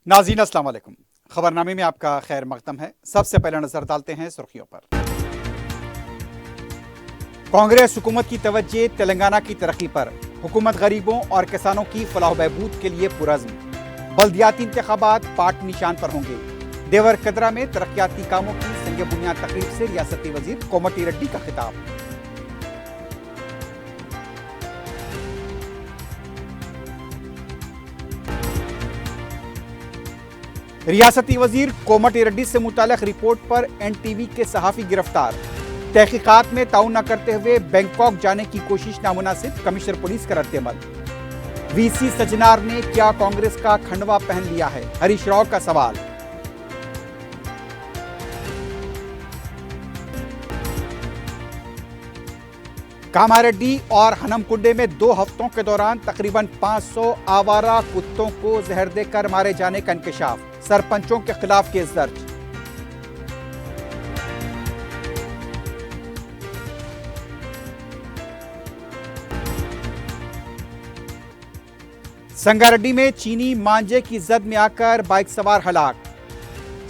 नाज़रीन अस्सलाम वालेकुम। खबरनामे में आपका खैर मकदम है। सबसे पहले नजर डालते हैं सुर्खियों पर। कांग्रेस हुकूमत की तवज्जो तेलंगाना की तरक्की पर। हुकूमत गरीबों और किसानों की फलाह बहबूद के लिए पुरज़्म। बल्दियाती इंतखाबात पार्टी निशान पर होंगे। देवर कदरा में तरक्याती कामों की संग बुनियाद तकरीब से रियासती वजीर कोमटी रेड्डी का खिताब। रियासती वजीर कोमटी रेड्डी से मुताल्लिक़ रिपोर्ट पर NTV के सहाफ़ी गिरफ्तार। तहकीकात में ताउन न करते हुए बैंकॉक जाने की कोशिश नामुनासिब, कमिश्नर पुलिस का रद्द-ए-अमल। VC सजनार ने क्या कांग्रेस का खंडवा पहन लिया है, हरीश राव का सवाल। कामारेड्डी और हनमकुंडे में 2 हफ्तों के दौरान तकरीबन 500 आवारा कुत्तों को जहर देकर मारे जाने का इंकशाफ। सरपंचों के खिलाफ केस दर्ज। संगारेड्डी में चीनी मांझे की जद में आकर बाइक सवार हलाक।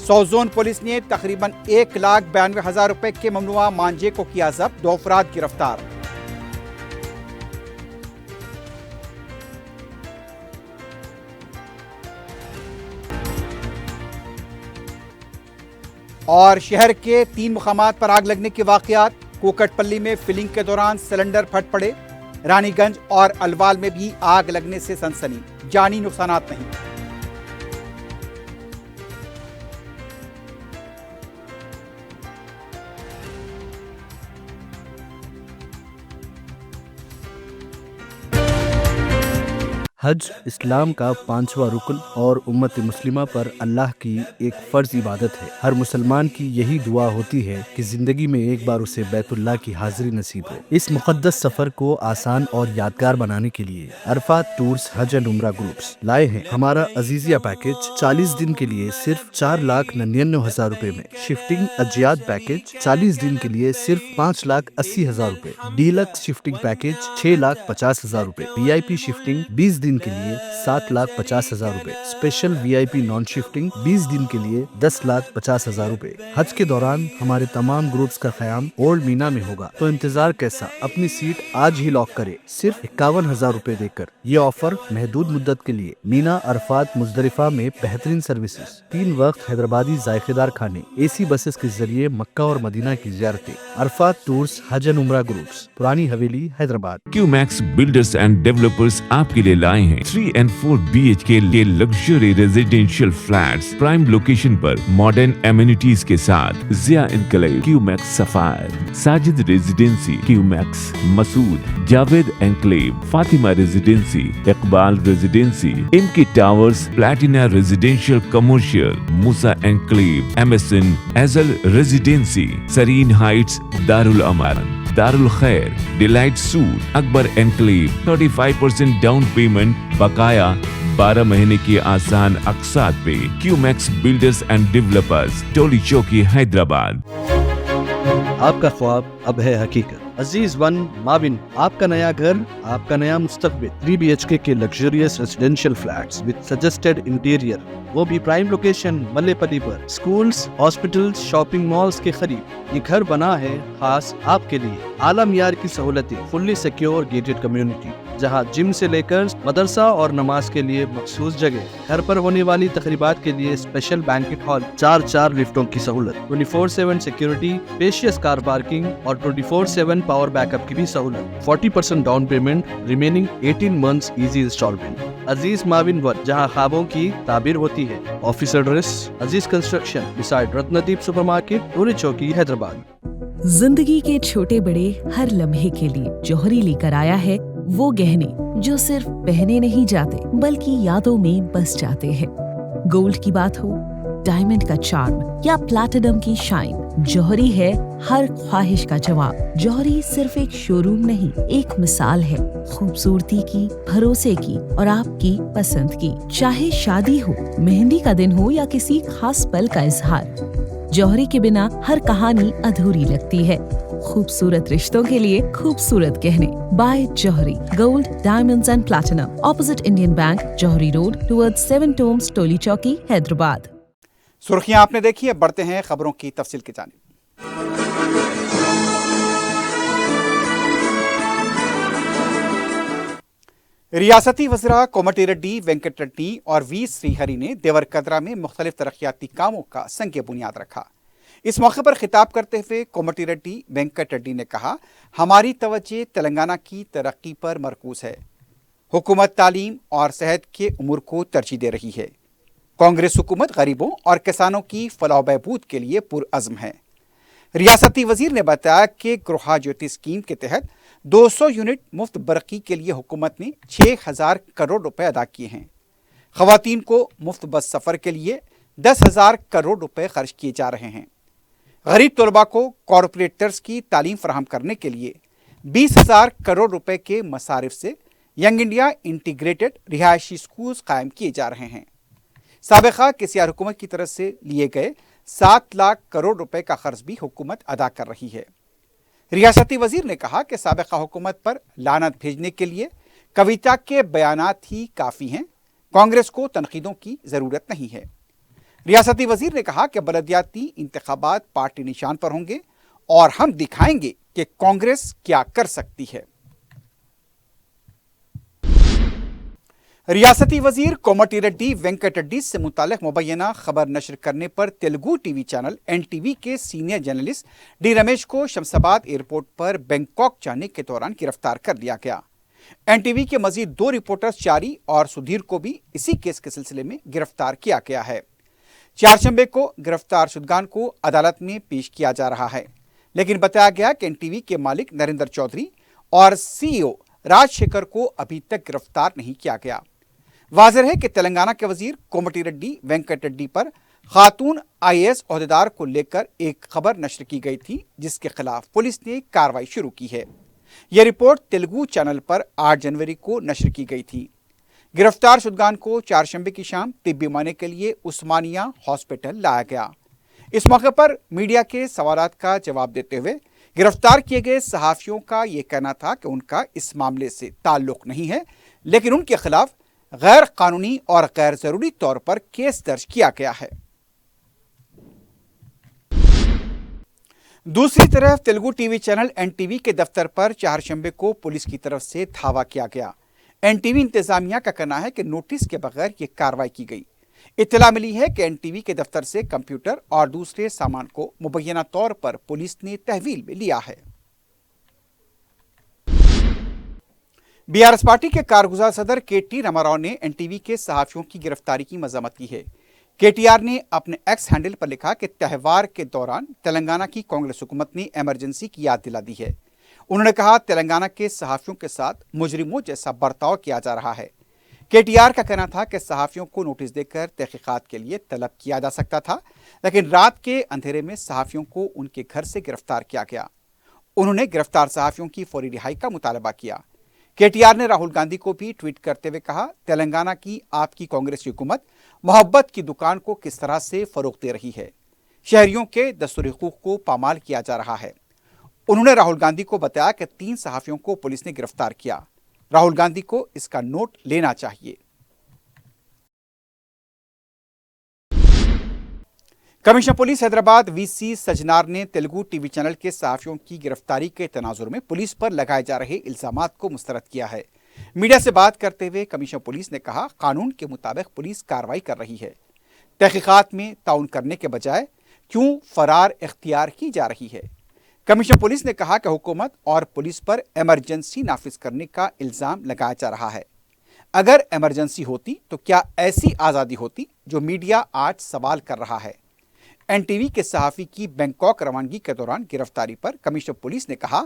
सौजोन पुलिस ने तकरीबन 1,92,000 रुपए के ममनुआ मांझे को किया जब्त। 2 अफराद गिरफ्तार। और शहर के 3 मुकामात पर आग लगने के वाकयात। कोकटपल्ली में फिलिंग के दौरान सिलेंडर फट पड़े। रानीगंज और अलवाल में भी आग लगने से सनसनी, जानी नुकसानात नहीं। हज इस्लाम का 5वां रुकन और उम्मत मुस्लिमा पर अल्लाह की एक फ़र्ज इबादत है। हर मुसलमान की यही दुआ होती है कि ज़िंदगी में एक बार उसे बैतुल्लाह की हाज़िरी नसीब हो। इस मुक़द्दस सफ़र को आसान और यादगार बनाने के लिए अरफात टूर्स हज एंड उम्रा ग्रुप्स लाए हैं हमारा अजीज़िया पैकेज। 40 दिन के लिए सिर्फ 4,99,000 रुपए में। शिफ्टिंग अजियात पैकेज 40 दिन के लिए सिर्फ 5,80,000 रुपए। डीलक्स शिफ्टिंग पैकेज 6,50,000 रुपए। VIP शिफ्टिंग 20 दिन के लिए 7,50,000 रुपए। स्पेशल VIP नॉन शिफ्टिंग 20 दिन के लिए 10,50,000 रुपए। हज के दौरान हमारे तमाम ग्रुप्स का क़याम ओल्ड मीना में होगा, तो इंतजार कैसा, अपनी सीट आज ही लॉक करे सिर्फ 51,000 रुपए देकर। ये ऑफर महदूद मुद्दत के लिए। मीना, अरफात, मुजदलिफा में बेहतरीन सर्विसेज, 3 वक्त हैदराबादी जायकेदार खाने, AC बसेस के जरिए मक्का और मदीना की ज़ियारतें। अरफात टूर्स हज एंड उम्रा groups, Purani Haveli, Hyderabad. QMax builders and developers आपके लिए लाए हैं 3 and 4 BHK के luxury residential flats prime location पर मॉडर्न एमिनिटीज के साथ। Zia enclave, QMax sapphire, Sajid residency, QMax Masood, Javed enclave, Fatima residency, Iqbal residency, इनकी towers, platina residential commercial, Musa enclave, MSN एजल residency, Sareen heights, Darul Aman, Darul Khair, delight suite, Akbar enclave, 35% down payment, बकाया 12 महीने की आसान अक़सात पे। QMax बिल्डर्स एंड डेवलपर्स, टोली चौकी, हैदराबाद। आपका ख्वाब अब है हकीकत। अजीज वन माविन, आपका नया घर, आपका नया मुस्तकबिल। 3 BHK के luxurious residential flats with suggested interior, वो भी प्राइम लोकेशन मल्लेपल्ली पर। स्कूल्स, हॉस्पिटल्स, शॉपिंग मॉल्स के करीब ये घर बना है खास आपके लिए। आला मियार की सहूलतें, फुल्ली सिक्योर गेटेड कम्युनिटी, जहां जिम से लेकर मदरसा और नमाज के लिए मखसूस जगह। घर पर होने वाली तकरीबात के लिए स्पेशल बैंकेट हॉल, 4 लिफ्टों की सहूलत, 24/7 सिक्योरिटी, स्पेशियस कार पार्किंग और 24/7 पावर बैकअप की भी सहूलत। 40% down payment, remaining 18 months easy instalment. Aziz maven one, जहां ख्वाबों की ताबीर होती है। Office address Aziz construction beside Ratnadeep supermarket, Toli Chowki, Hyderabad. जिंदगी के छोटे बड़े हर लम्हे के लिए जौहरी लेकर आया है वो गहने जो सिर्फ पहने नहीं जाते बल्कि यादों में बस जाते हैं। गोल्ड की बात हो, डायमंड का चार्म या प्लैटिनम की शाइन, जौहरी है हर ख्वाहिश का जवाब। जौहरी सिर्फ एक शोरूम नहीं, एक मिसाल है खूबसूरती की, भरोसे की और आपकी पसंद की। चाहे शादी हो, मेहंदी का दिन हो या किसी खास पल का इजहार, जौहरी के बिना हर कहानी अधूरी लगती है। खूबसूरत रिश्तों के लिए खूबसूरत गहने by Jauhari gold diamonds and platinum opposite Indian bank Jauhari road towards 7 tombs Toli Chowki Hyderabad. सुर्खियां आपने देखी, अब बढ़ते हैं खबरों की तफसील की जानिब। रियासती वज़रा कोमटी रेड्डी, वेंकट रेड्डी और वी श्रीहरि ने देवरकद्रा में मुख्तलिफ तरक्याती कामों का संग बुनियाद रखा। इस मौके पर खिताब करते हुए कोमटी रेड्डी वेंकट रेड्डी ने कहा, हमारी तवज्जो तेलंगाना की तरक्की पर मरकूज है। हुकूमत तालीम और सेहत के उमूर को तरजीह दे रही है। कांग्रेस हुकूमत गरीबों और किसानों की फलाह बहबूद के लिए पुरअज़्म है। रियासती वजीर ने बताया कि गृहा ज्योति स्कीम के तहत 200 यूनिट मुफ्त बरकी के लिए हुकूमत ने 6,000 करोड़ रुपए अदा किए हैं। खवातीन को मुफ्त बस सफ़र के लिए 10,000 करोड़ रुपए खर्च किए जा रहे हैं। गरीब तलबा को कॉरपोरेटर्स की तालीम फराहम करने के लिए 20,000 करोड़ रुपए के मसारिफ से यंग इंडिया इंटीग्रेटेड रिहायशी स्कूल्स कायम किए जा रहे हैं। साबिका केसीआर हुकूमत की तरफ से लिए गए 7 लाख करोड़ रुपए का खर्च भी हुकूमत अदा कर रही है। रियासती वजीर ने कहा कि साबिका हुकूमत पर लानत भेजने के लिए कविता के बयानात ही काफ़ी हैं, कांग्रेस को तनकीदों की ज़रूरत नहीं है। रियासती वजीर ने कहा कि बलदियाती इंतखाबात पार्टी निशान पर होंगे और हम दिखाएंगे कि कांग्रेस क्या कर सकती है। रियासती वजीर कोमटी रेड्डी वेंकट रेड्डी से मुतालिक मुबैना खबर नशर करने पर तेलुगु टीवी चैनल NTV के सीनियर जर्नलिस्ट डी रमेश को शमशाबाद एयरपोर्ट पर बैंकॉक जाने के दौरान गिरफ्तार कर लिया गया। NTV के मजीद 2 रिपोर्टर्स चारी और सुधीर को भी इसी केस के सिलसिले में गिरफ्तार किया गया है। चारशंबे को गिरफ्तार शुदगान को अदालत में पेश किया जा रहा है, लेकिन बताया गया कि NTV के मालिक नरेंद्र चौधरी और CEO राजशेखर को अभी तक गिरफ्तार नहीं किया गया। वाज़ेह है कि तेलंगाना के वजीर कोमटी रेड्डी वेंकट रेड्डी पर खातून IAS ओहदेदार को लेकर एक खबर नशर की गई थी, जिसके खिलाफ पुलिस ने कार्रवाई शुरू की है। यह रिपोर्ट तेलुगु चैनल पर 8 जनवरी को नशर की गई थी। गिरफ्तार शुदगान को चारशंबे की शाम तिब्बी माने के लिए उस्मानिया हॉस्पिटल लाया गया। इस मौके पर मीडिया के सवालात का जवाब देते हुए गिरफ्तार किए गए सहाफ़ियों का यह कहना था कि उनका इस मामले से ताल्लुक नहीं है, लेकिन उनके खिलाफ गैर कानूनी और गैर जरूरी तौर पर केस दर्ज किया गया है। दूसरी तरफ तेलुगु टीवी चैनल NTV के दफ्तर पर चारशंबे को पुलिस की तरफ से धावा किया गया। NTV इंतजामिया का कहना है कि नोटिस के बगैर यह कार्रवाई की गई। इत्तला मिली है कि NTV के दफ्तर से कंप्यूटर और दूसरे सामान को मुबैना तौर पर पुलिस ने तहवील में लिया है। BRS पार्टी के कारगुजार सदर KT रामाराव ने NTV के सहाफ़ियों की गिरफ्तारी की मज़म्मत की है। KTR ने अपने एक्स हैंडल पर लिखा कि त्यौहार के दौरान तेलंगाना की कांग्रेस हुकूमत ने इमरजेंसी की याद दिला दी है। उन्होंने कहा, तेलंगाना के सहाफ़ियों के साथ मुजरिमों जैसा बर्ताव किया जा रहा है। KTR का कहना था कि सहाफ़ियों को नोटिस देकर तहकीकात के लिए तलब किया जा सकता था, लेकिन रात के अंधेरे में सहाफ़ियों को उनके घर से गिरफ्तार किया गया। उन्होंने गिरफ्तार सहाफ़ियों की फौरी रिहाई का मुतालबा किया। KTR ने राहुल गांधी को भी ट्वीट करते हुए कहा, तेलंगाना की आपकी कांग्रेस की हुकूमत मोहब्बत की दुकान को किस तरह से फरोग दे रही है। शहरियों के दस्तूरी हुकूक को पामाल किया जा रहा है। उन्होंने राहुल गांधी को बताया कि 3 सहाफ़ियों को पुलिस ने गिरफ्तार किया। राहुल गांधी को इसका नोट लेना चाहिए। Commissioner police Hyderabad VC Sajjanar ने तेलुगु टीवी चैनल के सहाफ़ियों की गिरफ्तारी के तनाजुर में पुलिस पर लगाए जा रहे इल्जामात को मुस्तरद किया है। मीडिया से बात करते हुए कमिश्नर पुलिस ने कहा, कानून के मुताबिक पुलिस कार्रवाई कर रही है। तहकीकात में ताउन करने के बजाय क्यों फरार इख्तियार की जा रही है। कमिश्नर पुलिस ने कहा कि हुकूमत और पुलिस पर इमरजेंसी नाफिज करने का इल्ज़ाम लगाया जा रहा है। अगर इमरजेंसी होती तो क्या ऐसी आज़ादी होती जो मीडिया आज सवाल कर रहा है। NTV के सहाफ़ी की बैंकॉक रवानगी के दौरान गिरफ्तारी पर कमिश्नर पुलिस ने कहा,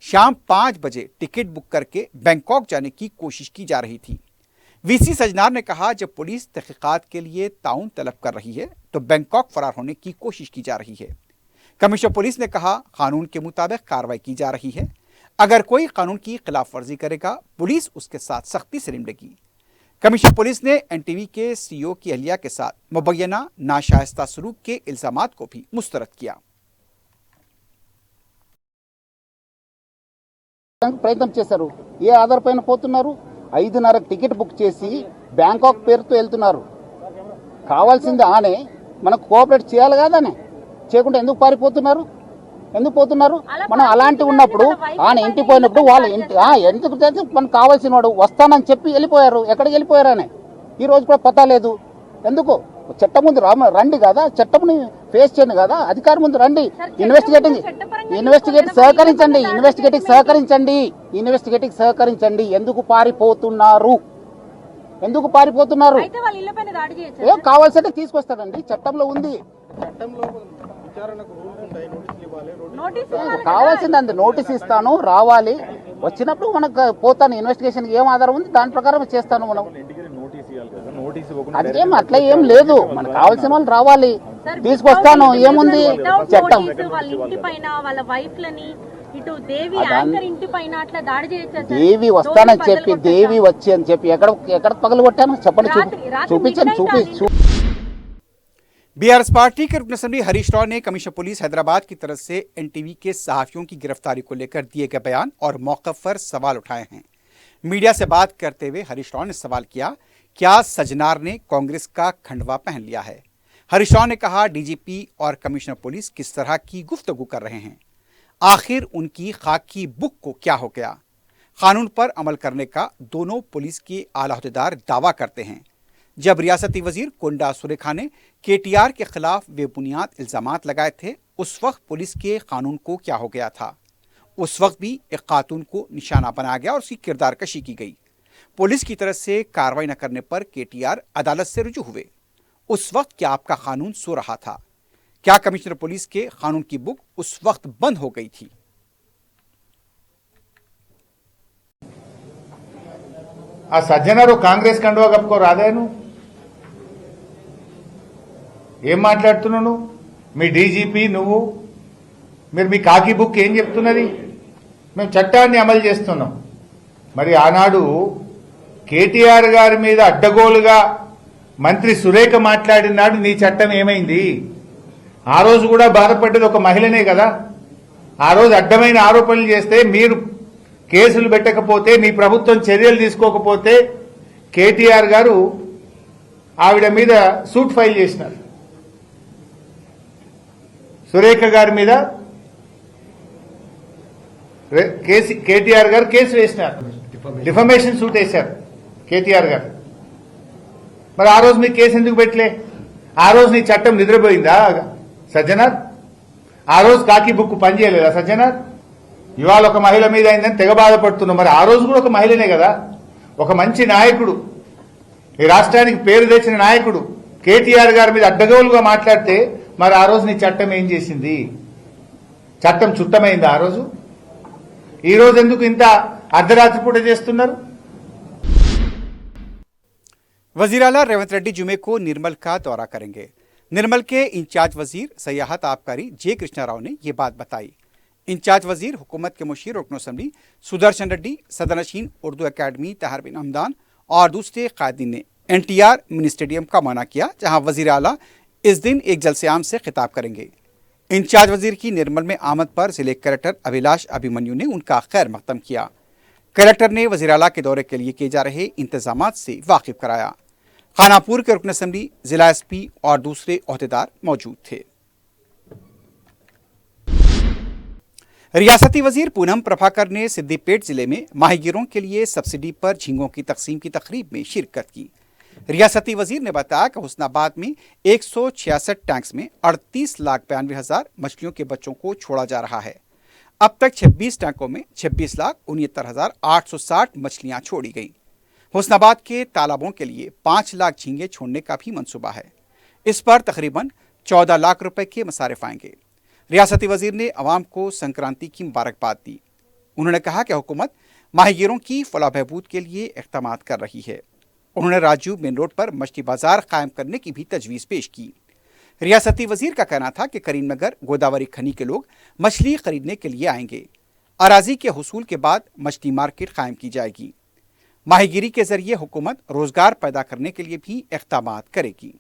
शाम 5 बजे टिकट बुक करके बैंकॉक जाने की कोशिश की जा रही थी। VC सजनार ने कहा, जब पुलिस तहकीकात के लिए ताउन तलब कर रही है तो बैंकॉक फरार होने की कोशिश की जा रही है। कमिश्नर पुलिस ने कहा, कानून के मुताबिक कार्रवाई की जा रही है। अगर कोई कानून की खिलाफ वर्जी करेगा, पुलिस उसके साथ सख्ती से निपटेगी। कमिश्नर पुलिस ने NTV के CEO की अहलिया के साथ मुबैना नाशाइस्ता सलूक के इल्जामात को भी मुस्तरद किया। ప్రయత్నం చేశారు. ఏ ఆధార్ పైన పోతున్నారు? 5:30 టికెట్ బుక్ చేసి బ్యాంకాక్ పేరుతో వెళ్తున్నారు. కావాల్సింది ఆనే మనకు కోఆపరేట్ చేయాలి కాదనే, చేయకుండా ఎందుకు పారిపోతున్నారు? ఎందుకు పోతున్నారు? మనం అలాంటి ఉన్నప్పుడు ఆయన ఇంటికి పోయినప్పుడు వాళ్ళు ఎందుకు మనకు కావాల్సిన వాడు వస్తానని చెప్పి వెళ్ళిపోయారు. ఎక్కడికి వెళ్ళిపోయారనే ఈ రోజు కూడా పతా లేదు. ఎందుకు? చట్టం ముందు రండి కదా, చట్టంని ఫేస్ చేయండి కదా, అధికారం ముందు రండి. ఇన్వెస్టిగేటింగ్ సహకరించండి. ఎందుకు పారిపోతున్నారు? ఏం కావాల్సింటే తీసుకొస్తారండి, చట్టంలో ఉంది. కావాల్సిందండి నోటీస్ ఇస్తాను, రావాలి. వచ్చినప్పుడు మనకు పోతాను, ఇన్వెస్టిగేషన్ ఏం ఆధారం ఉంది దాని ప్రకారం చేస్తాను. మనం అదేం అట్లా ఏం లేదు, మనకు కావాల్సిన వాళ్ళు రావాలి, తీసుకొస్తాను. ఏముంది చట్టం? దేవి వస్తానని చెప్పి, దేవి వచ్చి అని చెప్పి ఎక్కడ పగలు కొట్టాను చెప్పండి, చూపించండి. बीआरएस पार्टी के रुकन असेंबली हरीश राव ने कमिश्नर पुलिस हैदराबाद की तरफ से एनटीवी के सहाफियों की गिरफ्तारी को लेकर दिए गए बयान और मौक़िफ़ पर सवाल उठाए हैं। मीडिया से बात करते हुए हरीश राव ने सवाल किया, क्या सजनार ने कांग्रेस का खंडवा पहन लिया है? हरीश राव ने कहा, डीजीपी और कमिश्नर पुलिस किस तरह की गुफ्तगू कर रहे हैं? आखिर उनकी खाकी बुक को क्या हो गया? कानून पर अमल करने का दोनों पुलिस के आला अहदेदार दावा करते हैं। जब रियासती वजीर कोंडा सुरेखा ने केटीआर के खिलाफ बेबुनियाद इल्जामात लगाए थे, उस वक्त पुलिस के कानून को क्या हो गया था? उस वक्त भी एक खातून को निशाना बनाया गया और उसकी किरदार कशी की गई। पुलिस की तरफ से कार्रवाई न करने पर केटीआर अदालत से रुजू हुए। उस वक्त क्या आपका कानून सो रहा था? क्या कमिश्नर पुलिस के कानून की बुक उस वक्त बंद हो गई थी? ఆ సజ్జనారు కాంగ్రెస్ కండువా కప్పుకో రాదేను? ఏం మాట్లాడుతున్నావు నువ్వు? మీ డీజీపీ నువ్వు, మీరు మీ కాకి బుక్ ఏం చెప్తున్నది? మేము చట్టాన్ని అమలు చేస్తున్నాం. మరి ఆనాడు కేటీఆర్ గారి మీద అడ్డగోలుగా మంత్రి సురేఖ మాట్లాడిన నాడు నీ చట్టం ఏమైంది? ఆ రోజు కూడా బాధపడ్డది ఒక మహిళనే కదా. ఆ రోజు అడ్డమైన ఆరోపణలు చేస్తే మీరు కేసులు పెట్టకపోతే, మీ ప్రభుత్వం చర్యలు తీసుకోకపోతే కేటీఆర్ గారు ఆవిడ మీద సూట్ ఫైల్ చేసినారు. సురేఖ గారి మీద కేటీఆర్ గారు కేసు వేసినారు, డిఫమేషన్ సూట్ వేశారు కేటీఆర్ గారు. మరి ఆ రోజు మీకు కేసు ఎందుకు పెట్టలే? ఆ రోజు నీ చట్టం నిద్రపోయిందా సజ్జనార్? ఆ రోజు కాకి బుక్ పనిచేయలేదా సజ్జనార్? ఇవాళ ఒక మహిళ మీద అయిందని తెగ బాధపడుతున్నాం. మరి ఆ రోజు కూడా ఒక మహిళనే కదా, ఒక మంచి నాయకుడు, ఈ రాష్ట్రానికి పేరు తెచ్చిన నాయకుడు కేటీఆర్ గారి మీద అడ్డగోలుగా మాట్లాడితే మరి ఆ రోజు నీ చట్టం ఏం చేసింది? చట్టం చుట్టమైంది ఆ రోజు? ఈ రోజు ఎందుకు ఇంత అర్ధరాత్రి పూట చేస్తున్నారు? वजीर आला रेवंत रेड्डी जुमे को निर्मल का दौरा करेंगे। निर्मल के इंचार्ज वजीर सयाहत आबकारी जे कृष्णा राव ने ये बात बताई। इंचार्ज वजीर हुकूमत के मुशीर रुकन असेंबली सुदर्शन रेड्डी, सदरनशीन उर्दू अकेडमी ताहिर बिन हमदान और दूसरे कायदीन ने NTR मिनी स्टेडियम का माना किया, जहां वजीर आला इस दिन एक जलसे-आम से खिताब करेंगे। इंचार्ज वजीर की निर्मल में आमद पर जिले कलेक्टर अभिलाष अभिमन्यु ने उनका खैर मकदम किया। कलेक्टर ने वजीर आला के दौरे के लिए किए जा रहे इंतजामात से वाकिफ कराया। खानापुर के रुकन असेंबली, जिला SP और दूसरे ओहदेदार मौजूद थे। रियासती वजीर पूनम प्रभाकर ने सिद्दीपेट जिले में माहीगीरों के लिए सब्सिडी पर झींगों की तकसीम की तकरीब में शिरकत की। रियासती वजीर ने बताया कि हुस्नाबाद में 166 टैंक्स में 38,92,000 मछलियों के बच्चों को छोड़ा जा रहा है। अब तक 26 टैंकों में 26,69,860 मछलियां छोड़ी गई। हुस्नाबाद के तालाबों के लिए 5 लाख झींगे छोड़ने का भी मंसूबा है। इस पर तकरीबन 14 लाख रुपए के मसारिफ आएंगे। रियासती वजीर ने अवाम को संक्रांति की मुबारकबाद दी। उन्होंने कहा कि हुकूमत माहीगीरों की फलाह बहबूद के लिए इक़दामात कर रही है। उन्होंने राजू मेन रोड पर मछली बाजार कायम करने की भी तजवीज़ पेश की। रियासती वजीर का कहना था कि करीमनगर गोदावरी खनी के लोग मछली खरीदने के लिए आएंगे। अराजी के हुसूल के बाद मछली मार्केट कायम की जाएगी। माहीगीरी के जरिए हुकूमत रोजगार पैदा करने के लिए भी इक़दामात करेगी।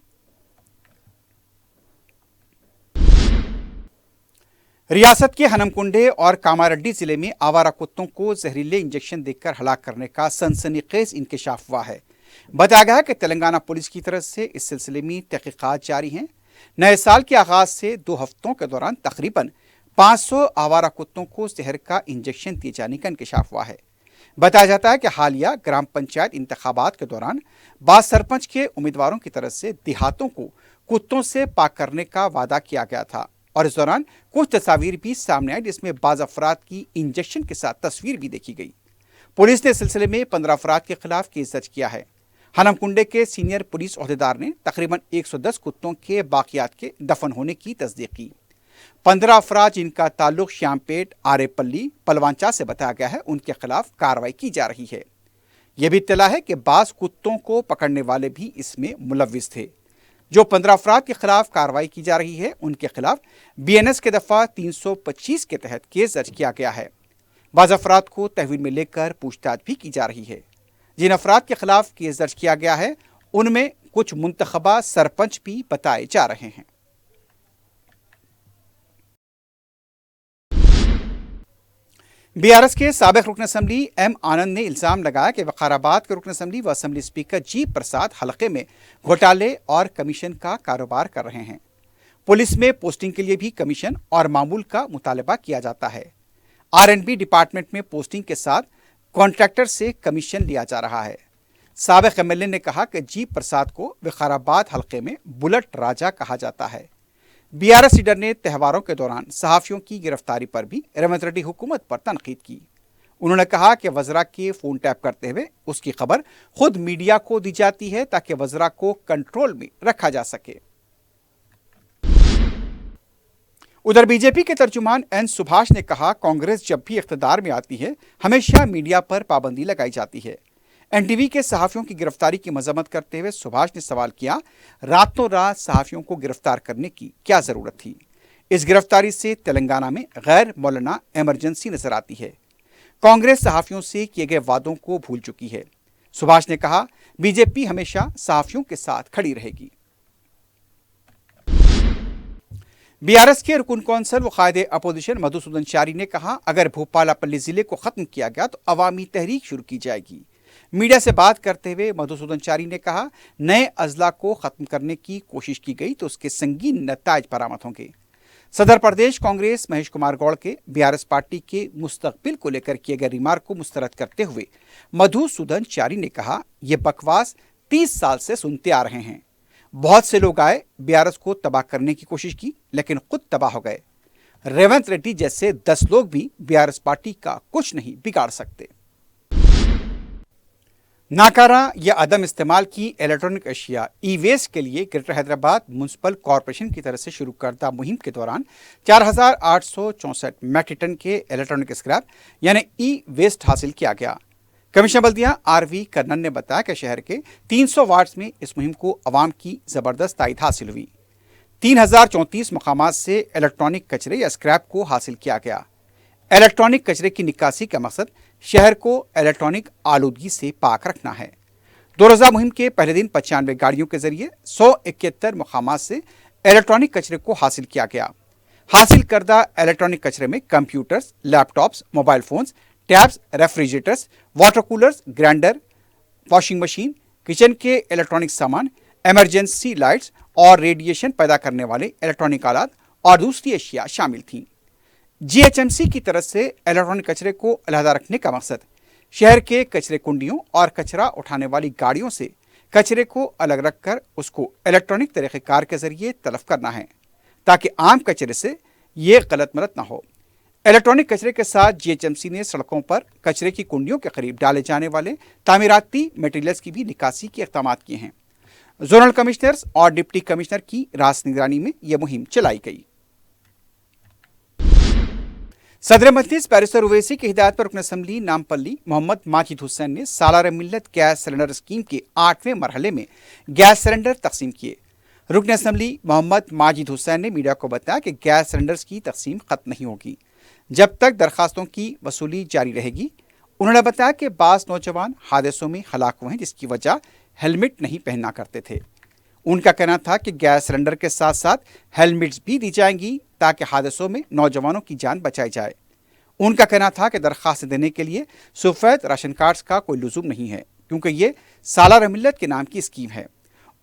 रियासत के हनमकुंडे और कामारेड्डी जिले में आवारा कुत्तों को जहरीले इंजेक्शन देकर हलाक करने का सनसनीखेज इंकशाफ हुआ है। बताया गया है कि तेलंगाना पुलिस की तरफ से इस सिलसिले में तहकीकात जारी हैं। नए साल के आगाज से 2 हफ्तों के दौरान तकरीबन 500 आवारा कुत्तों को जहर का इंजेक्शन दिए जाने का इंकशाफ हुआ है। बताया जाता है कि हालिया ग्राम पंचायत इंतखाबात के दौरान बाद सरपंच के उम्मीदवारों की तरफ से देहातों को कुत्तों से पाक करने का वादा किया गया था और इस दौरान कुछ तस्वीर भी सामने आई जिसमें बाज अफराद की इंजेक्शन के साथ तस्वीर भी देखी गई। पुलिस ने इस सिलसिले में 15 अफराद के खिलाफ केस दर्ज किया है। हनमकुंडे के सीनियर पुलिस ओहदेदार ने तकरीबन 110 कुत्तों के बाकियात के दफन होने की तस्दीक की। 15 अफराद जिनका ताल्लुक श्यामपेट, आरेपल्ली, पलवांचा से बताया गया है, उनके खिलाफ कार्रवाई की जा रही है। यह भी इत्तला है कि बाज कुत्तों को पकड़ने वाले भी इसमें मुलव्विस थे। जो 15 अफराद के खिलाफ कार्रवाई की जा रही है उनके खिलाफ BNS के दफा 325 के तहत केस दर्ज किया गया है। बाज अफराद को तहवील में लेकर पूछताछ भी की जा रही है। जिन अफराद के खिलाफ केस दर्ज किया गया है उनमें कुछ मुंतखबा सरपंच भी बताए जा रहे हैं। BRS के साबिक रुकन असम्बली M आनंद ने इल्जाम लगाया कि वकाराबाद के रुकन असम्बली व असम्बली स्पीकर G प्रसाद हलके में घोटाले और कमीशन का कारोबार कर रहे हैं। पुलिस में पोस्टिंग के लिए भी कमीशन और मामूल का मुतालबा किया जाता है। R&B डिपार्टमेंट में पोस्टिंग के साथ कॉन्ट्रैक्टर से कमीशन लिया जा रहा है। साबिक MLA ने कहा कि G प्रसाद को वकाराबाद हलके में बुलेट राजा कहा जाता है। BRS लीडर ने त्योहारों के दौरान सहाफ़ियों की गिरफ्तारी पर भी रेवंत रेड्डी हुकूमत पर तनकीद की। उन्होंने कहा कि वज़रा के फ़ोन टैप करते हुए उसकी खबर खुद मीडिया को दी जाती है ताकि वज़रा को कंट्रोल में रखा जा सके। उधर बीजेपी के तर्जुमान N सुभाष ने कहा, कांग्रेस जब भी इख्तिदार में आती है हमेशा मीडिया पर पाबंदी लगाई जाती है। NTV के सहाफ़ियों की गिरफ्तारी की मजम्मत करते हुए सुभाष ने सवाल किया, रातों रात सहाफ़ियों को गिरफ्तार करने की क्या ज़रूरत थी? इस गिरफ्तारी से तेलंगाना में गैर मौलाना इमरजेंसी नजर आती है। कांग्रेस सहाफ़ियों से किए गए वादों को भूल चुकी है। सुभाष ने कहा, बीजेपी हमेशा सहाफ़ियों के साथ खड़ी रहेगी। BRS के रुकन कौंसल व कायदे अपोजिशन मधुसूदन चारी ने कहा, अगर भोपालापल्ली जिले को खत्म किया गया तो अवामी तहरीक शुरू की जाएगी। मीडिया से बात करते हुए मधुसूदन चारी ने कहा, नए अजला को खत्म करने की कोशिश की गई तो उसके संगीन नताइज बरामद होंगे। सदर प्रदेश कांग्रेस महेश कुमार गौड़ के BRS पार्टी के मुस्तकबिल को लेकर किए गए रिमार्क को मुस्तरद करते हुए मधुसूदन चारी ने कहा, यह बकवास 30 साल से सुनते आ रहे हैं। बहुत से लोग आए, BRS को तबाह करने की कोशिश की लेकिन खुद तबाह हो गए। रेवंत रेड्डी जैसे 10 लोग भी BRS पार्टी का कुछ नहीं बिगाड़ सकते। नाकारा या अदम इस्तेमाल की इलेक्ट्रॉनिक अशिया ई-वेस्ट के लिए ग्रेटर हैदराबाद म्यूनसिपल कॉरपोरेशन की तरफ से शुरू करदा मुहिम के दौरान 4864 मैट्रिक टन के इलेक्ट्रॉनिक स्क्रैप यानी ई-वेस्ट हासिल किया गया। कमिश्नर बल्दिया RV कर्नन ने बताया कि शहर के 300 वार्ड्स में इस मुहिम को अवाम की ज़बरदस्त तायद हासिल हुई। 3034 मकामात से इलेक्ट्रॉनिक कचरे या स्क्रैप को हासिल किया गया। इलेक्ट्रॉनिक कचरे की निकासी का मकसद शहर को इलेक्ट्रॉनिक आलूदगी से पाक रखना है। 2000 मुहिम के पहले दिन 95 गाड़ियों के जरिए 171 मकामात से इलेक्ट्रॉनिक कचरे को हासिल किया गया। हासिल करदा इलेक्ट्रॉनिक कचरे में computers, laptops, mobile phones, tabs, refrigerators, water coolers, grinder, washing machine, kitchen के इलेक्ट्रॉनिक सामान, इमरजेंसी लाइट्स और रेडिएशन पैदा करने वाले इलेक्ट्रॉनिक आलात और दूसरी अशिया शामिल थीं। GHMC की तरफ से इलेक्ट्रॉनिक कचरे को अलहदा रखने का मकसद शहर के कचरे कुंडियों और कचरा उठाने वाली गाड़ियों से कचरे को अलग रखकर उसको इलेक्ट्रॉनिक तरीक़ेकार के जरिए तलफ करना है ताकि आम कचरे से ये गलत मलत ना हो। इलेक्ट्रॉनिक कचरे के साथ GHMC ने सड़कों पर कचरे की कुंडियों के करीब डाले जाने वाले तामीराती मटेरियल्स की भी निकासी के इक़दाम किए हैं। जोनल कमिश्नर्स और डिप्टी कमिश्नर की रास निगरानी में यह मुहिम चलाई गई। सदर मजलिस बैरिस्टर उवैसी की हिदायत पर रुकन असम्बली नामपल्ली मोहम्मद माजिद हुसैन ने सालार मिल्लत गैस सिलेंडर स्कीम के 8वें मरहले में गैस सिलेंडर तकसीम किए। रुकन असम्बली मोहम्मद माजिद हुसैन ने मीडिया को बताया कि गैस सिलेंडर्स की तकसीम खत्म नहीं होगी जब तक दरखास्तों की वसूली जारी रहेगी। उन्होंने बताया कि बास नौजवान हादसों में हलाक हुए हैं जिसकी वजह हेलमेट नहीं पहनना करते थे। उनका कहना था कि गैस सिलेंडर के साथ साथ हेलमेट्स भी दी जाएंगी ताकि हादसों में नौजवानों की जान बचाई जाए। उनका कहना था कि दरखास्त देने के लिए सफेद राशन कार्ड्स का कोई लुज़ुम नहीं है, क्योंकि ये सालाना मिल्लत के नाम की स्कीम है।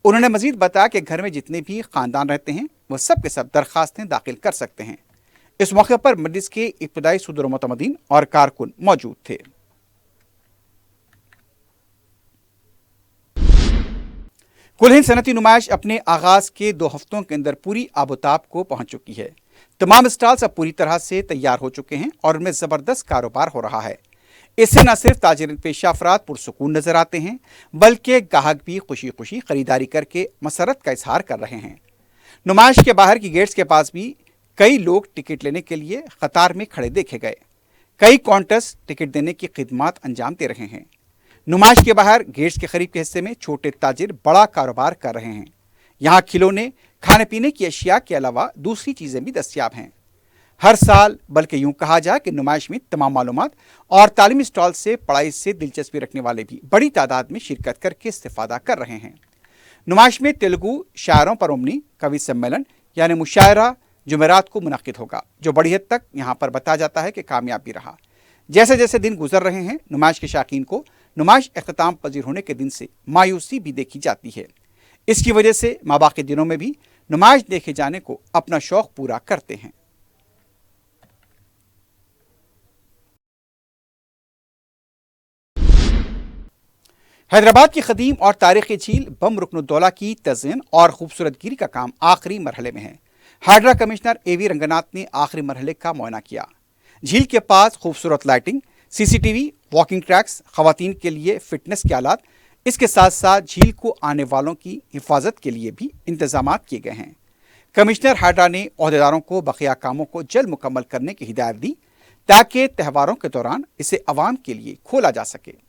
उन्होंने मजीद बताया कि घर में जितने भी खानदान रहते हैं वो सब के सब दरखास्तें दाखिल कर सकते हैं। इस मौके पर मजलिस के इब्तदाई सदर मुतमदीन और कारकुन मौजूद थे। कुल हिंद सनती नुमाइश अपने आगाज के 2 हफ्तों के अंदर पूरी आबोताब को पहुंच चुकी है। तमाम स्टॉल्स अब पूरी तरह से तैयार हो चुके हैं और उनमें जबरदस्त कारोबार हो रहा है। इससे न सिर्फ ताजिर पेशा अफराद पुरसुकून नजर आते हैं, बल्कि ग्राहक भी खुशी खुशी खरीदारी करके मसरत का इजहार कर रहे हैं। नुमाइश के बाहर की गेट्स के पास भी कई लोग टिकट लेने के लिए कतार में खड़े देखे गए। कई काउंटर्स टिकट देने की खिदमत अंजाम दे रहे हैं। नुमाइश के बाहर गेट्स के करीब के हिस्से में छोटे ताजिर बड़ा कारोबार कर रहे हैं। यहाँ खिलौने, खाने पीने की अशिया के अलावा दूसरी चीजें भी दस्तयाब हैं। हर साल, बल्कि यूं कहा जाए कि नुमाइश में तमाम मालूमात और तालीमी स्टॉल से पढ़ाई से दिलचस्पी रखने वाले भी बड़ी तादाद में शिरकत करके इस्तिफादा कर रहे हैं। नुमाइश में तेलुगु शायरों पर उमनी कवि सम्मेलन यानी मुशायरा जुमेरात को मुनक्किद होगा, जो बड़ी हद तक यहाँ पर बताया जाता है कि कामयाब भी रहा। जैसे जैसे दिन गुजर रहे हैं, नुमाइश के शाकीन को नुमाइश अख्ताम पजीर होने के दिन से मायूसी भी देखी जाती है। इसकी वजह से माँ के दिनों में भी नुमाइश देखे जाने को अपना शौक पूरा करते हैं। हैदराबाद की कदीम और तारीखी झील बम रुकनुद्दौला की तज़यीन और खूबसूरत गिरी का काम आखिरी मरहले में है। हाइड्रा कमिश्नर एवी रंगनाथ ने आखिरी मरहले का मुआयना किया। झील के पास खूबसूरत लाइटिंग, सीसीटीवी, वॉकिंग ट्रैक्स, खवातीन के लिए फिटनेस के आलात, इसके साथ साथ झील को आने वालों की हिफाजत के लिए भी इंतजाम किए गए हैं। कमिश्नर हाइड्रा ने ओहदेदारों को बकिया कामों को जल्द मुकम्मल करने की हिदायत दी ताकि त्योहारों के दौरान इसे अवाम के लिए खोला जा सके।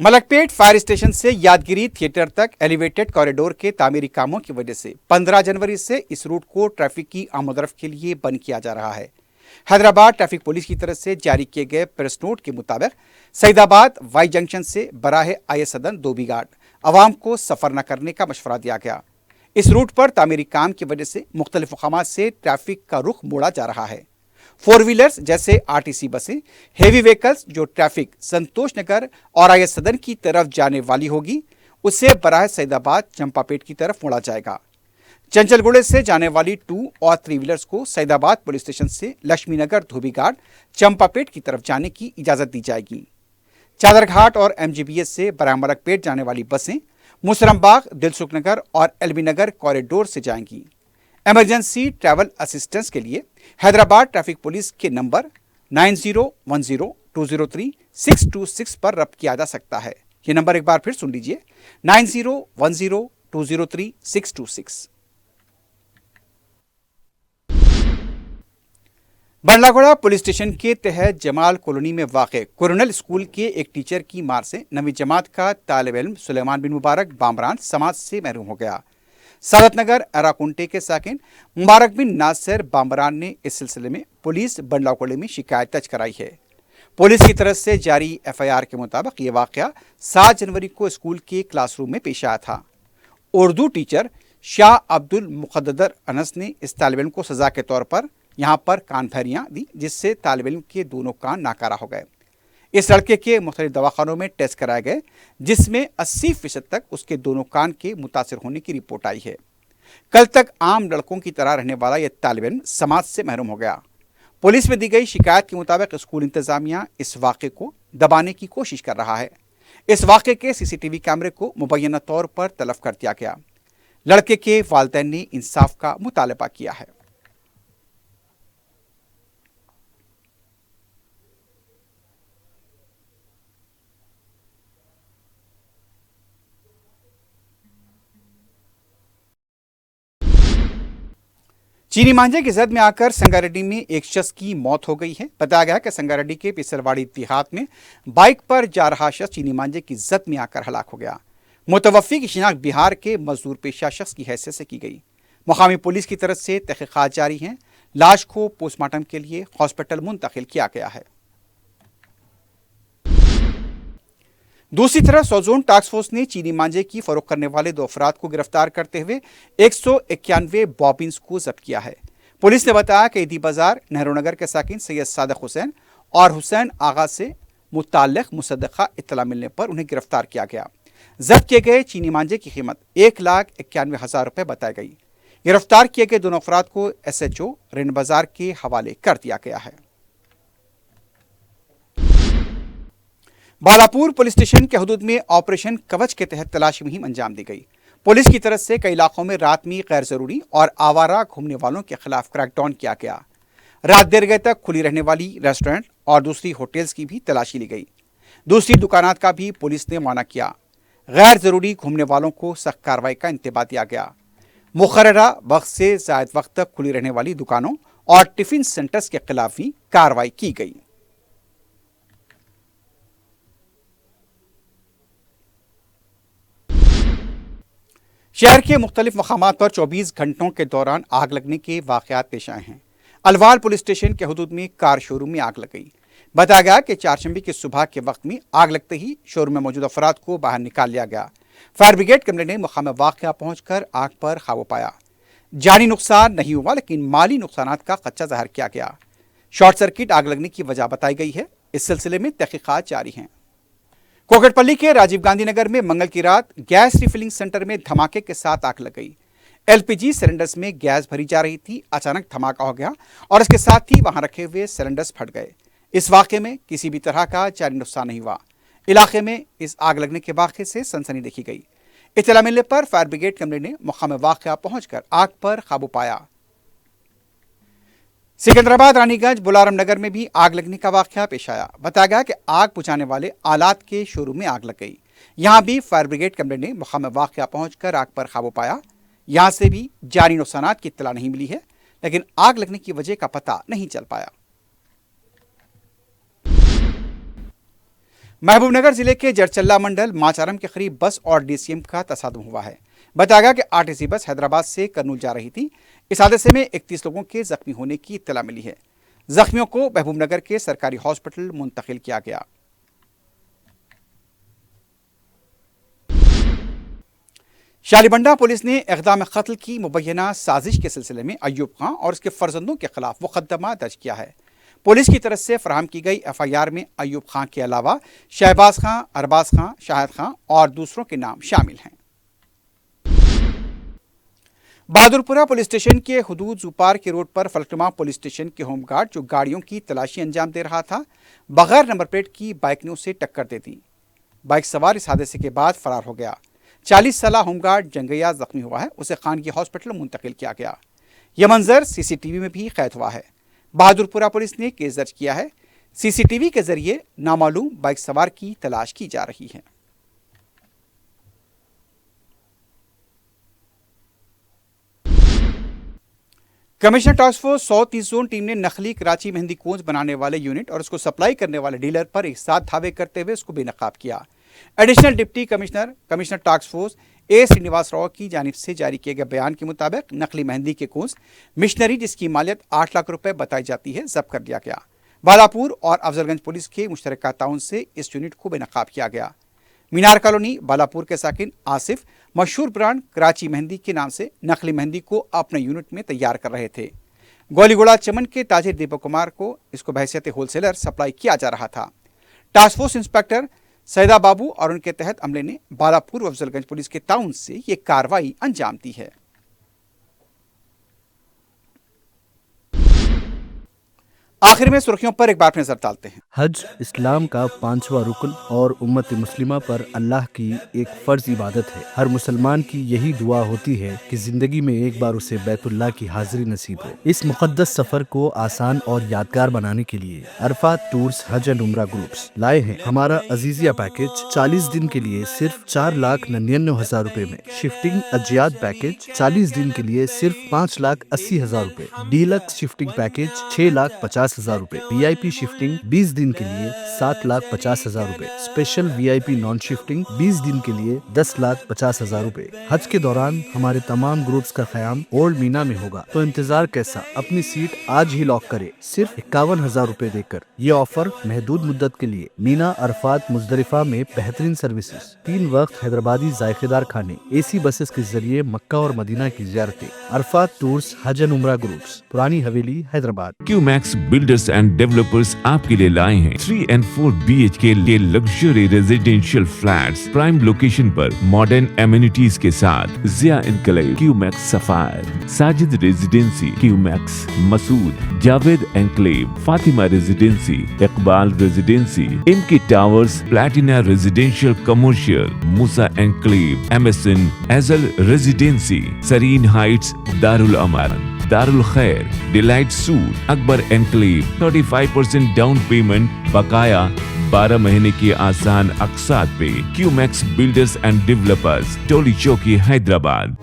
मलकपेट फायर स्टेशन से यादगिरी थिएटर तक एलिवेटेड कॉरिडोर के तामीरी कामों की वजह से 15 जनवरी से इस रूट को ट्रैफिक की आमदरफ्त के लिए बंद किया जा रहा है। हैदराबाद ट्रैफिक पुलिस की तरफ से जारी किए गए प्रेस नोट के मुताबिक सईदाबाद वाई जंक्शन से बराह आय सदन धोबीघाट अवाम को सफर न करने का मशवरा दिया गया। इस रूट पर तामीरी काम की वजह से मुख्तलिफ मकामात से ट्रैफिक का रुख मोड़ा जा रहा है। 4 व्हीलर्स जैसे आरटीसी बसें, हेवी व्हीकल्स जो ट्रैफिक संतोष नगर और आय सदन की तरफ जाने वाली होगी, उसे बराह सईदाबाद चंपापेट की तरफ मोड़ा जाएगा। चंचलगुड़े से जाने वाली 2 और 3 व्हीलर्स को सईदाबाद पुलिस स्टेशन से लक्ष्मी नगर धोबीघाट चंपापेट की तरफ जाने की इजाजत दी जाएगी। चादरघाट और एमजीबीएस से बराह मलकपेट जाने वाली बसें मुसरमबाग, दिलसुख नगर और एलबी नगर कॉरिडोर से जाएंगी। इमरजेंसी ट्रैवल असिस्टेंस के लिए हैदराबाद ट्रैफिक पुलिस के नंबर 9010203626 पर रब्त किया जा सकता है। ये नंबर एक बार फिर सुन लीजिए, 9010203626। बंडलागोड़ा पुलिस स्टेशन के तहत जमाल कॉलोनी में वाक़े कोरोनल स्कूल के एक टीचर की मार से नवी जमात का तालिब इल्म सुलेमान बिन मुबारक बामरान समाज से महरूम हो गया। सादत नगर अराकुंटे के साकिन मुबारक बिन नासिर बामरान ने इस सिलसिले में पुलिस बंडलागोड़े में शिकायत दर्ज कराई है। पुलिस की तरफ से जारी एफआईआर के मुताबिक ये वाक़या 7 जनवरी को स्कूल के क्लासरूम में पेश आया था। उर्दू टीचर शाह अब्दुल मुक़द्दर अनस ने इस तालिब इल्म को सज़ा के तौर पर यहाँ पर कान भरियाँ दी, जिससे तालिब इल्म के दोनों कान नाकारा हो गए। इस लड़के के मुख्तलिफ दवाखानों में टेस्ट कराए गए, जिसमें 80% तक उसके दोनों कान के मुतासिर होने की रिपोर्ट आई है। कल तक आम लड़कों की तरह रहने वाला यह तालिब इल्म समाज से महरूम हो गया। पुलिस में दी गई शिकायत के मुताबिक स्कूल इंतजामिया इस वाक़े को दबाने की कोशिश कर रहा है। इस वाक़े के सीसीटीवी कैमरे को मुबैना तौर पर तलब कर दिया गया। लड़के के वालिदैन ने इंसाफ का मुतालबा किया है। चीनी मांझे की जद में आकर संगारेड्डी में एक शख्स की मौत हो गई है। बताया गया कि संगारेड्डी के पिसरवाड़ी देहात में बाइक पर जा रहा शख्स चीनी मांझे की जद में आकर हलाक हो गया। मुतवफ़्फ़ी की शिनाख्त बिहार के मजदूर पेशा शख्स की हैसियत से की गई। मुकामी पुलिस की तरफ से तहक़ीक़ात जारी हैं। लाश को पोस्टमार्टम के लिए हॉस्पिटल मुंतकिल किया गया है। दूसरी तरफ सोजोन टास्क फोर्स ने चीनी मांझे की फरोख्त करने वाले 2 अफराद को गिरफ्तार करते हुए 191 बॉबिन्स को जब्त किया है। पुलिस ने बताया कि ईदी बाजार नेहरू नगर के साकिन सैयद सादिक हुसैन और हुसैन आगा से मुताल्लिक मुसद्दक़ा इत्तला मिलने पर उन्हें गिरफ्तार किया गया। जब्त किए गए चीनी मांझे की कीमत 1,91,000 रुपये बताई गई। गिरफ्तार किए गए दोनों अफराद को SHO रिंड बाजार के हवाले कर दिया गया है। बालापुर पुलिस स्टेशन के हदूद में ऑपरेशन कवच के तहत तलाशी मुहिम अंजाम दी गई। पुलिस की तरफ से कई इलाकों में रात में गैर जरूरी और आवारा घूमने वालों के खिलाफ क्रैकडाउन किया गया। रात देर गए तक खुली रहने वाली रेस्टोरेंट और दूसरी होटल्स की भी तलाशी ली गई। दूसरी दुकानात का भी पुलिस ने मुआयना किया। गैर जरूरी घूमने वालों को सख्त कार्रवाई का इंतबाह दिया गया। मुकर्ररा वक्त से ज़ायद वक्त तक खुली रहने वाली दुकानों और टिफिन सेंटर्स के खिलाफ भी कार्रवाई की गई। शहर के मुख्तलिफ मकामात पर 24 घंटों के दौरान आग लगने के वाक़यात पेश आए हैं। अलवाल पुलिस स्टेशन के हदूद में कार शोरूम में आग लग गई। बताया गया कि चारशंबे की सुबह के वक्त में आग लगते ही शोरूम में मौजूद अफराद को बाहर निकाल लिया गया। फायर ब्रिगेड कमरे ने मकाम वाक़या पहुंचकर आग पर काबू पाया। जानी नुकसान नहीं हुआ, लेकिन माली नुकसान का खदशा जाहिर किया गया। शॉर्ट सर्किट आग लगने की वजह बताई गई है। इस सिलसिले में तहकीकात जारी हैं। कोकटपल्ली के राजीव गांधी नगर में मंगल की रात गैस रिफिलिंग सेंटर में धमाके के साथ आग लग गई। LPG सिलेंडर्स में गैस भरी जा रही थी। अचानक धमाका हो गया और इसके साथ ही वहां रखे हुए सिलेंडर्स फट गए। इस वाक़े में किसी भी तरह का जानी नुकसान नहीं हुआ। इलाके में इस आग लगने के वाक़े से सनसनी देखी गई। इत्तला मिलने पर फायर ब्रिगेड कमरे ने मकाम वाक़या पहुंचकर आग पर काबू पाया। सिकंदराबाद रानीगंज बुलारम नगर में भी आग लगने का वाक़या पेश आया। बताया गया कि आग बुझाने वाले आलात के शोरूम में आग लग गई। यहां भी फायर ब्रिगेड कमरे ने मकाम वाक़या पहुंचकर आग पर काबू पाया। यहां से भी जानी नुकसान की इत्तला नहीं मिली है, लेकिन आग लगने की वजह का पता नहीं चल पाया। महबूबनगर जिले के जरचल्ला मंडल माचारम के करीब बस और DCM का तसादुम हुआ है। बताया गया कि RTC बस हैदराबाद से करनूल जा रही थी। इस हादसे में 31 लोगों के जख्मी होने की इत्तला मिली है। जख्मियों को महबूबनगर के सरकारी हॉस्पिटल मुंतकिल किया गया। शालीबंडा पुलिस ने इक़दाम क़त्ल की मुबैना साजिश के सिलसिले में अयूब खां और उसके फर्जंदों के खिलाफ मुकदमा दर्ज किया है। पुलिस की तरफ से फराहम की गई FIR में अयूब खां के अलावा शहबाज खां, अरबाज खां, शाहिद खां और दूसरों के नाम शामिल हैं। बहादुरपुरा पुलिस स्टेशन के हुदूद जुपार के रोड पर फलकनुमा पुलिस स्टेशन के होमगार्ड जो गाड़ियों की तलाशी अंजाम दे रहा था, बगैर नंबर प्लेट की बाइक ने उसे टक्कर दे दी। बाइक सवार इस हादसे के बाद फरार हो गया। 40 साला होमगार्ड जंगैया जख्मी हुआ है। उसे खानगी हॉस्पिटल मुंतकिल किया गया। यह मंजर CCTV में भी कैद हुआ है। बहादुरपुरा पुलिस ने केस दर्ज किया है। CCTV के जरिए नामालूम बाइक सवार की तलाश की जा रही है। Commissioner task force 130 zone team ने नकली कराची मेहंदी कोंज बनाने वाले यूनिट और उसको सप्लाई करने वाले डीलर पर एक साथ धावे करते हुए उसको बेनकाब किया। Additional deputy commissioner task force A Srinivas Rao की जानिब से जारी किए गए बयान के मुताबिक नकली मेहंदी के कोंज मिशनरी जिसकी मालियत 8 लाख रुपए बताई जाती है जब्त कर लिया गया। बालापुर और अफजलगंज पुलिस के मुश्तरका ताउन से इस यूनिट को बेनकाब किया गया। मीनार कॉलोनी बालापुर के साकिन आसिफ मशहूर ब्रांड कराची मेहंदी के नाम से नकली मेहंदी को अपने यूनिट में तैयार कर रहे थे। गोलीगोड़ा चमन के ताजिर दीपक कुमार को इसको बहैसियत होलसेलर सप्लाई किया जा रहा था। टास्क फोर्स इंस्पेक्टर सैदा बाबू और उनके तहत अमले ने बालापुर व अफजलगंज पुलिस के ताउन से ये कार्रवाई अंजाम दी है। आखिर में सुर्खियों पर एक बार नजर डालते हैं। हज इस्लाम का 5वां रुकन और उम्मत मुस्लिमा पर अल्लाह की एक फर्ज इबादत है। हर मुसलमान की यही दुआ होती है कि जिंदगी में एक बार उसे बैतुल्लाह की हाजिरी नसीब हो। इस मुकद्दस सफर को आसान और यादगार बनाने के लिए अरफात टूर्स हज एंड उम्रा ग्रुप्स लाए हैं हमारा अजीजिया पैकेज 40 दिन के लिए सिर्फ 4,99,000 रुपए में, शिफ्टिंग अजियात पैकेज 40 दिन के लिए सिर्फ 5,80,000 रुपए, डीलक्स शिफ्टिंग पैकेज 6,50,000 50,000 रुपए, VIP शिफ्टिंग 20 दिन के लिए 7,50,000 रुपए, स्पेशल VIP नॉन शिफ्टिंग 20 दिन के लिए 10,50,000 रुपए। हज के दौरान हमारे तमाम ग्रुप्स का क़याम ओल्ड मीना में होगा, तो इंतजार कैसा, अपनी सीट आज ही लॉक करे सिर्फ 51,000 रुपए देकर। ये ऑफर महदूद मुद्दत के लिए। मीना, अरफात, मुजदलिफा में बेहतरीन सर्विसेज, 3 वक्त हैदराबादी जायकेदार खाने, AC बसेस के जरिए मक्का और मदीना की ज़ियारतें। अरफात टूर्स हज एंड उम्रा groups, Purani Haveli, Hyderabad. QMax builders and developers आपके लिए लाए हैं 3 and 4 BHK के luxury residential flats prime location पर मॉडर्न एमिनिटीज के साथ। Zia enclave, QMax sapphire, Sajid residency, QMax Masood, Javed enclave, Fatima residency, Iqbal residency, MK towers, platina residential commercial, Musa enclave, MSN एजल residency, Sareen heights, Darul Aman, Darul Khair, delight suite, Akbar enclave, 35% down payment, बकाया 12 महीने की आसान अक़सात पे। QMax बिल्डर्स एंड डेवलपर्स, टोली चौकी, हैदराबाद।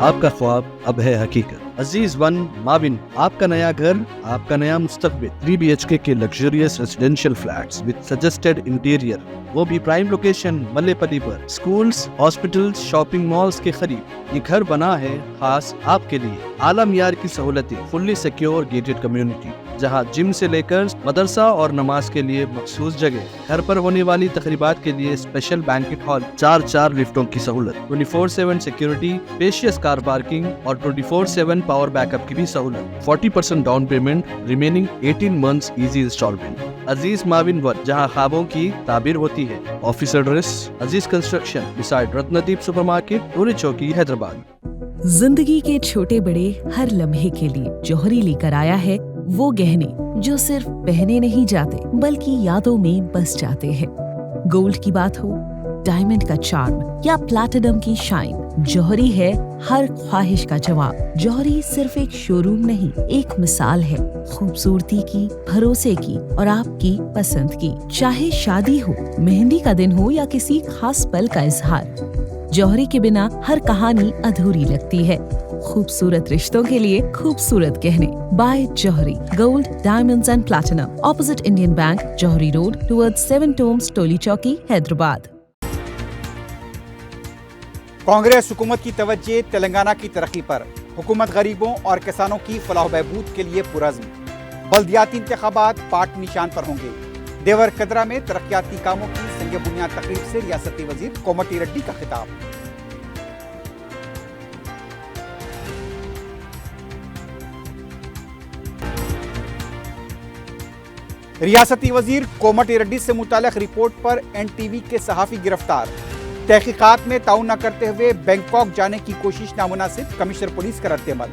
आपका ख्वाब अब है हकीकत। अजीज वन माविन, आपका नया घर, आपका नया मुस्तकबिल। 3 BHK के luxurious residential flats with suggested interior, वो भी प्राइम लोकेशन मल्लेपल्ली पर, स्कूल्स, हॉस्पिटल्स, शॉपिंग मॉल्स के करीब। ये घर बना है खास आपके लिए। आला मियार की सहूलतें, फुल्ली सिक्योर गेटेड कम्युनिटी, जहां जिम से लेकर मदरसा और नमाज के लिए मखसूस जगह। घर पर होने वाली तकरीबात के लिए स्पेशल बैंकेट हॉल, 4 लिफ्टों की सहूलत, 24/7 सिक्योरिटी, स्पेशियस कार पार्किंग और 24/7 पावर बैकअप की भी सहूलत। 40% down payment, remaining 18 months easy instalment. Aziz maven one, जहां ख्वाबों की ताबीर होती है। Office address Aziz construction beside Ratnadeep supermarket, Toli Chowki, Hyderabad. जिंदगी के छोटे बड़े हर लम्हे के लिए जौहरी लेकर आया है वो गहने जो सिर्फ पहने नहीं जाते बल्कि यादों में बस जाते हैं। गोल्ड की बात हो, डायमंड का चार्म या प्लैटिनम की शाइन, जौहरी है हर ख्वाहिश का जवाब। जौहरी सिर्फ एक शोरूम नहीं, एक मिसाल है खूबसूरती की, भरोसे की और आपकी पसंद की। चाहे शादी हो, मेहंदी का दिन हो या किसी खास पल का इजहार, जौहरी के बिना हर कहानी अधूरी लगती है। खूबसूरत रिश्तों के लिए खूबसूरत गहने by Jauhari, gold, diamonds and platinum, opposite Indian bank, Jauhari road, towards 7 tombs, Toli Chowki, Hyderabad. Congress हुकूमत की तवज्जो तेलंगाना की तरक्की पर। हुकूमत गरीबों और किसानों की फलाह बहबूद के लिए पुरज़्म। बल्दियाती इंतखाबात पार्ट निशान पर होंगे। देवर कदरा में तरक्याती कामों की संग बुनियाद तकरीब से रियासती वजीर कोमटी रेड्डी का खिताब। रियासती वजीर कोमटी रेड्डी से मुताल्लिक़ रिपोर्ट पर NTV के सहाफ़ी गिरफ्तार। तहकीकात में ताउन न करते हुए बैंकॉक जाने की कोशिश नामुनासिब, कमिश्नर पुलिस का रद्द-ए-अमल।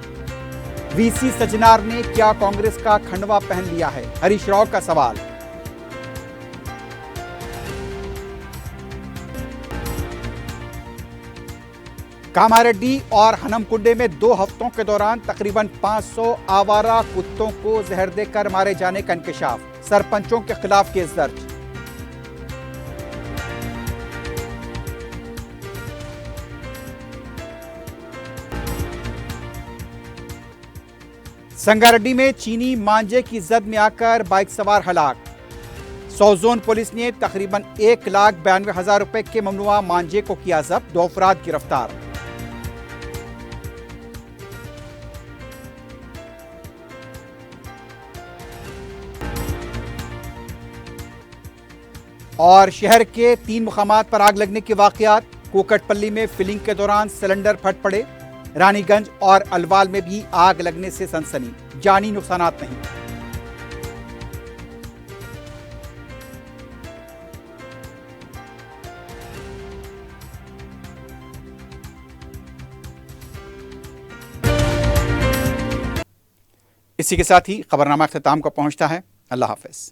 VC सजनार ने क्या कांग्रेस का खंडवा पहन लिया है, हरीश राव का सवाल। कामारेड्डी और हनमकुंडे में 2 हफ्तों के दौरान तकरीबन 500 आवारा कुत्तों को जहर देकर मारे जाने का इंकशाफ, सरपंचों के खिलाफ केस दर्ज। संगारेड्डी में चीनी मांझे की जद में आकर बाइक सवार हलाक। सौजोन पुलिस ने तकरीबन 1,92,000 रुपए के ममनुआ मांझे को किया जब्त, 2 अफराद गिरफ्तार। और शहर के 3 मुकामात पर आग लगने के वाकयात। कोकटपल्ली में फिलिंग के दौरान सिलेंडर फट पड़े। रानीगंज और अलवाल में भी आग लगने से सनसनी, जानी नुकसानात नहीं। इसी के साथ ही खबरनामा अख्ताम को पहुंचता है। अल्लाह हाफिज।